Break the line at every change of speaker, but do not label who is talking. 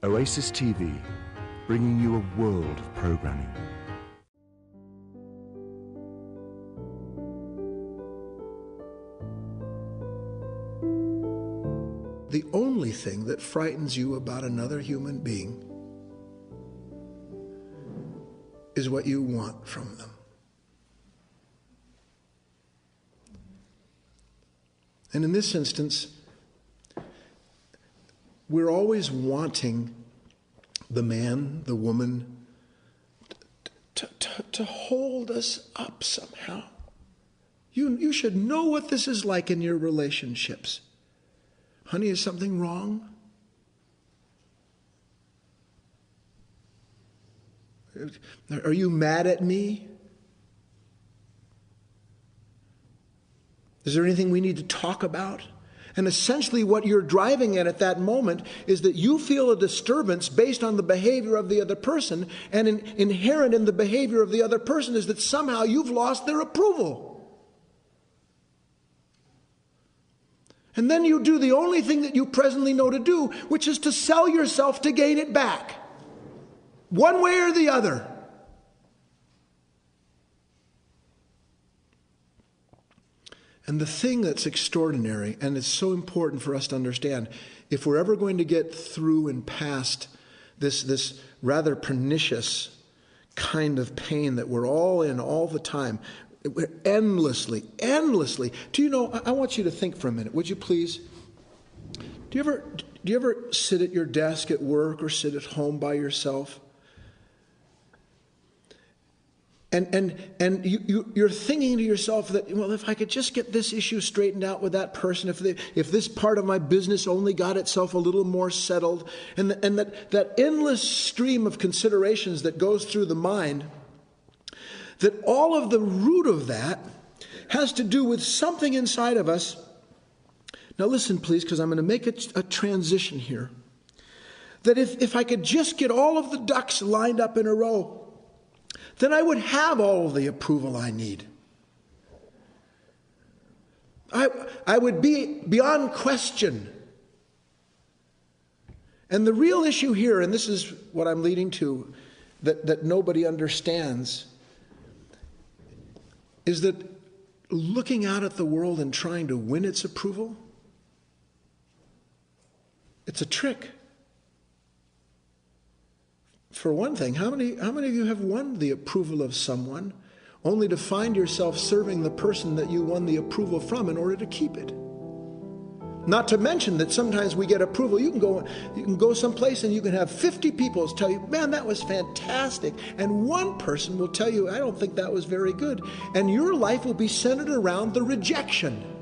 Oasis TV, bringing you a world of programming.
The only thing that frightens you about another human being is what you want from them. And in this instance, we're always wanting the man, the woman, to hold us up somehow. You should know what this is like in your relationships. Honey, is something wrong? Are you mad at me? Is there anything we need to talk about? And essentially what you're driving at that moment is that you feel a disturbance based on the behavior of the other person, and inherent in the behavior of the other person is that somehow you've lost their approval. And then you do the only thing that you presently know to do, which is to sell yourself to gain it back. One way or the other. And the thing that's extraordinary, and it's so important for us to understand, if we're ever going to get through and past this rather pernicious kind of pain that we're all in all the time, we're endlessly. Do you know, I want you to think for a minute, would you please? Do you ever sit at your desk at work or sit at home by yourself? And you're thinking to yourself that, well, if I could just get this issue straightened out with that person, if this part of my business only got itself a little more settled, and that endless stream of considerations that goes through the mind, that all of the root of that has to do with something inside of us. Now listen, please, because I'm going to make a transition here. That if I could just get all of the ducks lined up in a row, then I would have all of the approval I need. I would be beyond question. And the real issue here, and this is what I'm leading to, that nobody understands, is that looking out at the world and trying to win its approval, it's a trick. For one thing, how many of you have won the approval of someone only to find yourself serving the person that you won the approval from in order to keep it? Not to mention that sometimes we get approval. You can go someplace and you can have 50 people tell you, man, that was fantastic. And one person will tell you, I don't think that was very good. And your life will be centered around the rejection.